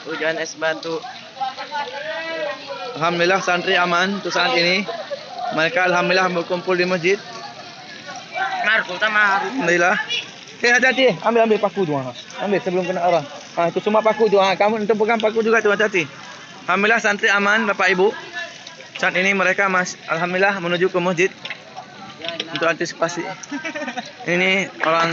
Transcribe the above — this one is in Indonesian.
Hujan es batu. Alhamdulillah santri aman untuk saat ini. Mereka alhamdulillah berkumpul di masjid. Alhamdulillah. Hati-hati, ambil paku tu. Ambil sebelum kena orang. Itu semua paku tu. Kamu untuk pegang paku juga tu, hati-hati. Alhamdulillah santri aman Bapak Ibu. Saat ini mereka alhamdulillah menuju ke masjid untuk antisipasi. Ini orang